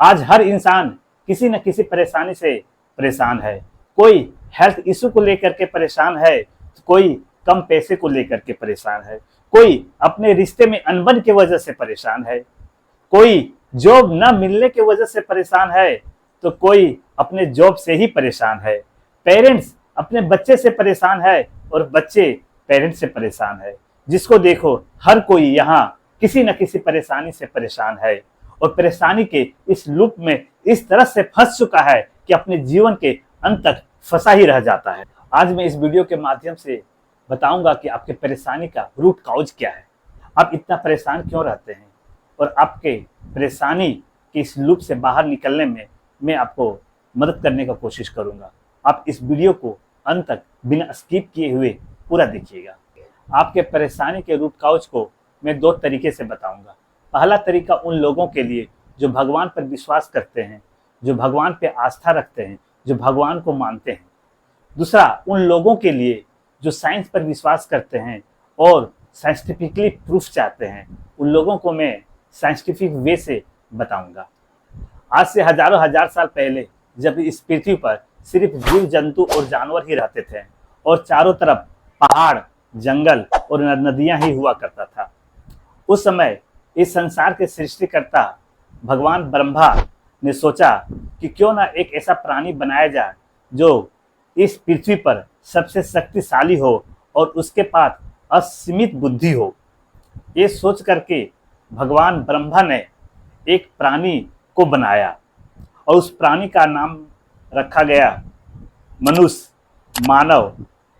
आज हर इंसान किसी न किसी परेशानी से परेशान है। कोई हेल्थ इशू को लेकर के परेशान है, तो कोई कम पैसे को लेकर के परेशान है, कोई अपने रिश्ते में अनबन की वजह से परेशान है, कोई जॉब न मिलने की वजह से परेशान है, तो कोई अपने जॉब से ही परेशान है। पेरेंट्स अपने बच्चे से परेशान है और बच्चे पेरेंट्स से परेशान है। जिसको देखो हर कोई यहाँ किसी न किसी परेशानी से परेशान है और परेशानी के इस लूप में इस तरह से फंस चुका है कि अपने जीवन के अंत तक फंसा ही रह जाता है। आज मैं इस वीडियो के माध्यम से बताऊंगा कि आपके परेशानी का रूट कॉज क्या है, आप इतना परेशान क्यों रहते हैं और आपके परेशानी के इस लूप से बाहर निकलने में मैं आपको मदद करने का कोशिश करूंगा। आप इस वीडियो को अंत तक बिना स्किप किए हुए पूरा देखिएगा। आपके परेशानी के रूट कॉज को मैं दो तरीके से बताऊंगा। पहला तरीका उन लोगों के लिए जो भगवान पर विश्वास करते हैं, जो भगवान पे आस्था रखते हैं, जो भगवान को मानते हैं। दूसरा उन लोगों के लिए जो साइंस पर विश्वास करते हैं और साइंटिफिकली प्रूफ चाहते हैं। उन लोगों को मैं साइंटिफिक वे से बताऊंगा। आज से हजारों हजार साल पहले जब इस पृथ्वी पर सिर्फ जीव जंतु और जानवर ही रहते थे और चारों तरफ पहाड़, जंगल और नदियां ही हुआ करता था, उस समय इस संसार के सृष्टिकर्ता भगवान ब्रह्मा ने सोचा कि क्यों ना एक ऐसा प्राणी बनाया जाए जो इस पृथ्वी पर सबसे शक्तिशाली हो और उसके पास असीमित बुद्धि हो। ये सोच करके भगवान ब्रह्मा ने एक प्राणी को बनाया और उस प्राणी का नाम रखा गया मनुष्य, मानव,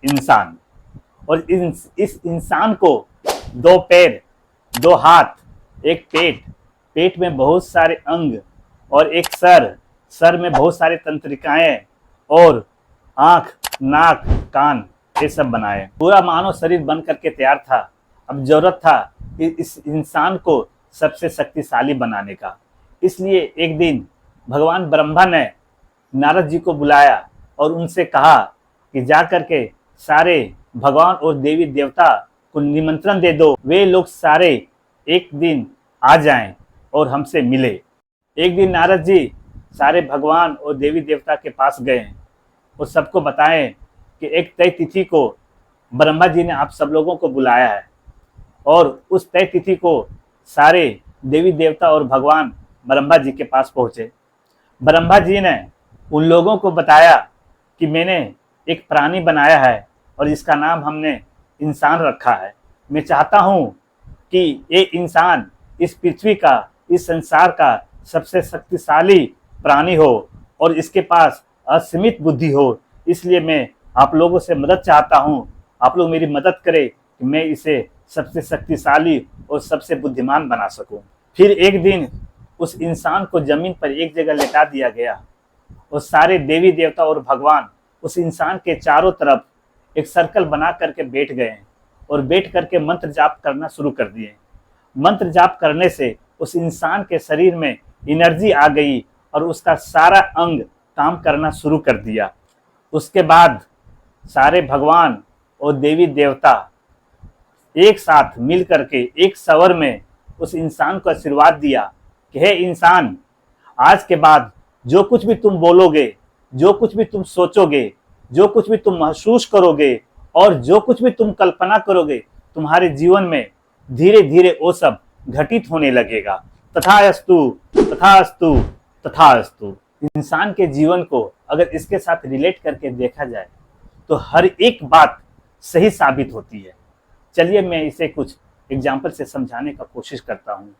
इंसान। और इस इंसान को दो पैर, दो हाथ, एक पेट, पेट में बहुत सारे अंग और एक सर, सर में बहुत सारे तंत्रिकाएं और आंख, नाक, कान, ये सब बनाए। पूरा मानव शरीर बन करके तैयार था। अब जरूरत था इस इंसान को सबसे शक्तिशाली बनाने का। इसलिए एक दिन भगवान ब्रह्मा ने नारद जी को बुलाया और उनसे कहा कि जा करके सारे भगवान और देवी देवता को निमंत्रण दे दो, वे लोग सारे एक दिन आ जाएं और हमसे मिले। एक दिन नारद जी सारे भगवान और देवी देवता के पास गए और सबको बताएं कि एक तय तिथि को ब्रह्मा जी ने आप सब लोगों को बुलाया है। और उस तय तिथि को सारे देवी देवता और भगवान ब्रह्मा जी के पास पहुंचे। ब्रह्मा जी ने उन लोगों को बताया कि मैंने एक प्राणी बनाया है और इसका नाम हमने इंसान रखा है। मैं चाहता हूँ कि ये इंसान इस पृथ्वी का, इस संसार का सबसे शक्तिशाली प्राणी हो और इसके पास असीमित बुद्धि हो। इसलिए मैं आप लोगों से मदद चाहता हूँ, आप लोग मेरी मदद करें कि मैं इसे सबसे शक्तिशाली और सबसे बुद्धिमान बना सकूं। फिर एक दिन उस इंसान को जमीन पर एक जगह लेटा दिया गया और सारे देवी देवता और भगवान उस इंसान के चारों तरफ एक सर्कल बना करके बैठ गए और बैठ करके मंत्र जाप करना शुरू कर दिए। मंत्र जाप करने से उस इंसान के शरीर में एनर्जी आ गई और उसका सारा अंग काम करना शुरू कर दिया। उसके बाद सारे भगवान और देवी देवता एक साथ मिल करके एक स्वर में उस इंसान को आशीर्वाद दिया कि हे इंसान, आज के बाद जो कुछ भी तुम बोलोगे, जो कुछ भी तुम सोचोगे, जो कुछ भी तुम महसूस करोगे और जो कुछ भी तुम कल्पना करोगे, तुम्हारे जीवन में धीरे धीरे वो सब घटित होने लगेगा। तथास्तु, तथास्तु, तथास्तु। इंसान के जीवन को अगर इसके साथ रिलेट करके देखा जाए तो हर एक बात सही साबित होती है। चलिए मैं इसे कुछ एग्जाम्पल से समझाने का कोशिश करता हूँ।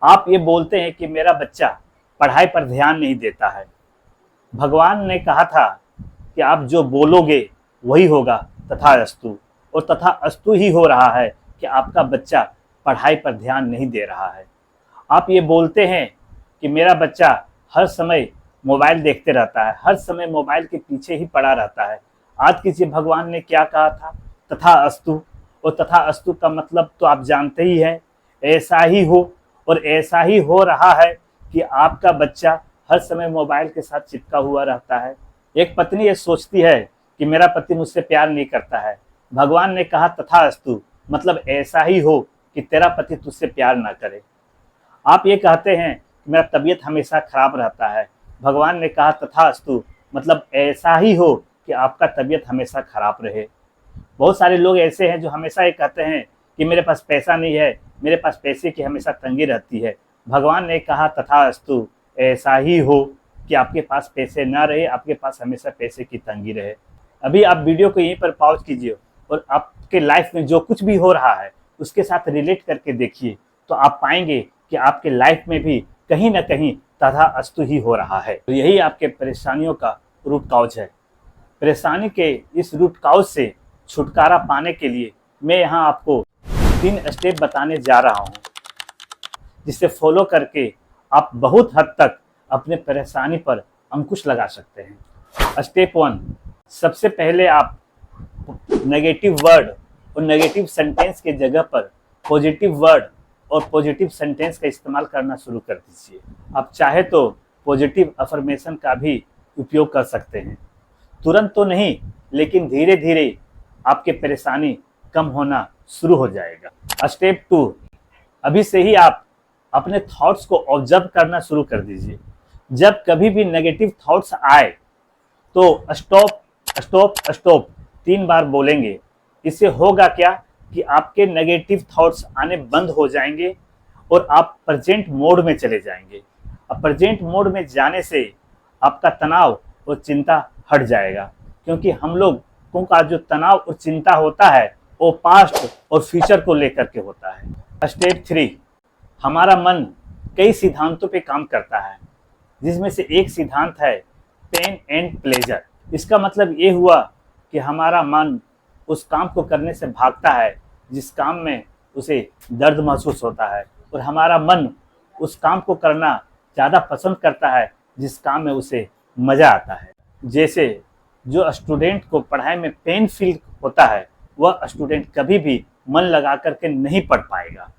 आप ये बोलते हैं कि मेरा बच्चा पढ़ाई पर ध्यान नहीं देता है। भगवान ने कहा था कि आप जो बोलोगे वही होगा, तथास्तु। और तथास्तु ही हो रहा है कि आपका बच्चा पढ़ाई पर ध्यान नहीं दे रहा है। आप ये बोलते हैं कि मेरा बच्चा हर समय मोबाइल देखते रहता है, हर समय मोबाइल के पीछे ही पड़ा रहता है। आज किसी भगवान ने क्या कहा था? तथास्तु। और तथास्तु का मतलब तो आप जानते ही हैं, ऐसा ही हो। और ऐसा ही हो रहा है कि आपका बच्चा हर समय मोबाइल के साथ चिपका हुआ रहता है। एक पत्नी ये सोचती है कि मेरा पति मुझसे प्यार नहीं करता है। भगवान ने कहा तथास्तु, मतलब ऐसा ही हो कि तेरा पति तुझसे प्यार ना करे। आप ये कहते हैं कि मेरा तबीयत हमेशा खराब रहता है। भगवान ने कहा तथास्तु, मतलब ऐसा ही हो कि आपका तबीयत हमेशा खराब रहे। बहुत सारे लोग ऐसे हैं जो हमेशा ये कहते हैं कि मेरे पास पैसा नहीं है, मेरे पास पैसे की हमेशा तंगी रहती है। भगवान ने कहा तथास्तु, ऐसा ही हो कि आपके पास पैसे ना रहे, आपके पास हमेशा पैसे की तंगी रहे। अभी आप वीडियो को यहीं पर पॉज कीजिए और आपके लाइफ में जो कुछ भी हो रहा है उसके साथ रिलेट करके देखिए, तो आप पाएंगे कि आपके लाइफ में भी कहीं ना कहीं तथास्तु ही हो रहा है। तो यही आपके परेशानियों का रूट कॉज है। परेशानी के इस रूट कॉज से छुटकारा पाने के लिए मैं यहाँ आपको 3 स्टेप बताने जा रहा हूँ, जिसे फॉलो करके आप बहुत हद तक अपने परेशानी पर अंकुश लगा सकते हैं। स्टेप 1, सबसे पहले आप नेगेटिव वर्ड और नेगेटिव सेंटेंस के जगह पर पॉजिटिव वर्ड और पॉजिटिव सेंटेंस का इस्तेमाल करना शुरू कर दीजिए। आप चाहे तो पॉजिटिव अफर्मेशन का भी उपयोग कर सकते हैं। तुरंत तो नहीं, लेकिन धीरे धीरे आपके परेशानी कम होना शुरू हो जाएगा। स्टेप 2, अभी से ही आप अपने थॉट्स को ऑब्जर्व करना शुरू कर दीजिए। जब कभी भी नेगेटिव थॉट्स आए तो स्टॉप स्टॉप स्टॉप 3 बार बोलेंगे। इससे होगा क्या कि आपके नेगेटिव थॉट्स आने बंद हो जाएंगे और आप प्रेजेंट मोड में चले जाएंगे। अब प्रेजेंट मोड में जाने से आपका तनाव और चिंता हट जाएगा, क्योंकि हम लोगों का जो तनाव और चिंता होता है वो पास्ट और फ्यूचर को लेकर के होता है। स्टेप 3, हमारा मन कई सिद्धांतों पे काम करता है, जिसमें से एक सिद्धांत है पेन एंड प्लेजर। इसका मतलब ये हुआ कि हमारा मन उस काम को करने से भागता है जिस काम में उसे दर्द महसूस होता है, और हमारा मन उस काम को करना ज़्यादा पसंद करता है जिस काम में उसे मज़ा आता है। जैसे जो स्टूडेंट को पढ़ाई में पेन फील होता है, वह स्टूडेंट कभी भी मन लगा करके नहीं पढ़ पाएगा।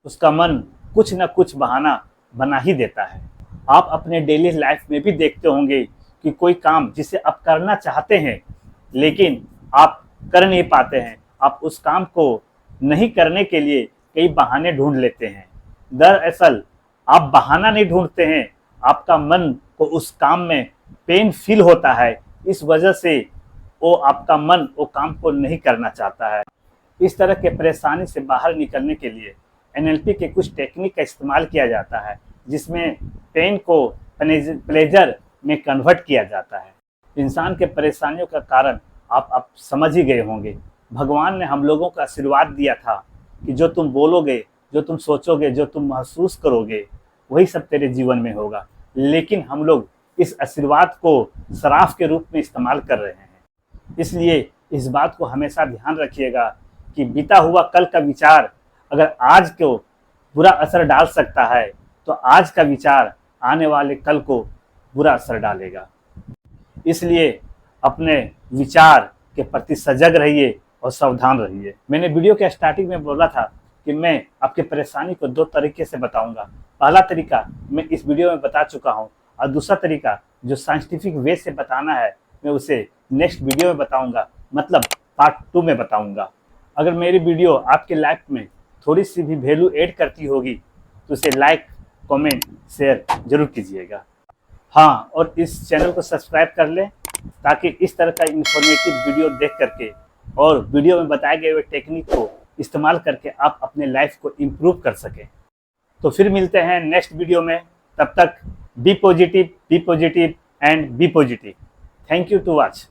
उसका मन कुछ न कुछ बहाना बना ही देता है। आप अपने डेली लाइफ में भी देखते होंगे कि कोई काम जिसे आप करना चाहते हैं लेकिन आप कर नहीं पाते हैं, आप उस काम को नहीं करने के लिए कई बहाने ढूंढ लेते हैं। दरअसल आप बहाना नहीं ढूंढते हैं, आपका मन को उस काम में पेन फील होता है, इस वजह से वो आपका मन वो काम को नहीं करना चाहता है। इस तरह के परेशानी से बाहर निकलने के लिए एनएलपी के कुछ टेक्निक का इस्तेमाल किया जाता है, जिसमें पेन को प्लेजर में कन्वर्ट किया जाता है। इंसान के परेशानियों का कारण आप समझ ही गए होंगे। भगवान ने हम लोगों को आशीर्वाद दिया था कि जो तुम बोलोगे, जो तुम सोचोगे, जो तुम महसूस करोगे, वही सब तेरे जीवन में होगा। लेकिन हम लोग इस आशीर्वाद को शराफ के रूप में इस्तेमाल कर रहे हैं। इसलिए इस बात को हमेशा ध्यान रखिएगा कि बीता हुआ कल का विचार अगर आज को बुरा असर डाल सकता है, तो आज का विचार आने वाले कल को बुरा असर डालेगा। इसलिए अपने विचार के प्रति सजग रहिए और सावधान रहिए। मैंने वीडियो के स्टार्टिंग में बोला था कि मैं आपके परेशानी को 2 तरीके से बताऊंगा। पहला तरीका मैं इस वीडियो में बता चुका हूं, और दूसरा तरीका जो साइंटिफिक वे से बताना है मैं उसे नेक्स्ट वीडियो में बताऊंगा, मतलब पार्ट 2 में बताऊंगा। अगर मेरी वीडियो आपके लाइफ में थोड़ी सी भी वैल्यू ऐड करती होगी तो उसे लाइक, कमेंट, शेयर जरूर कीजिएगा। हाँ, और इस चैनल को सब्सक्राइब कर लें ताकि इस तरह का इंफॉर्मेटिव वीडियो देख करके और वीडियो में बताए गए हुए टेक्निक को इस्तेमाल करके आप अपने लाइफ को इम्प्रूव कर सकें। तो फिर मिलते हैं नेक्स्ट वीडियो में। तब तक be positive and be positive. Thank you to watch.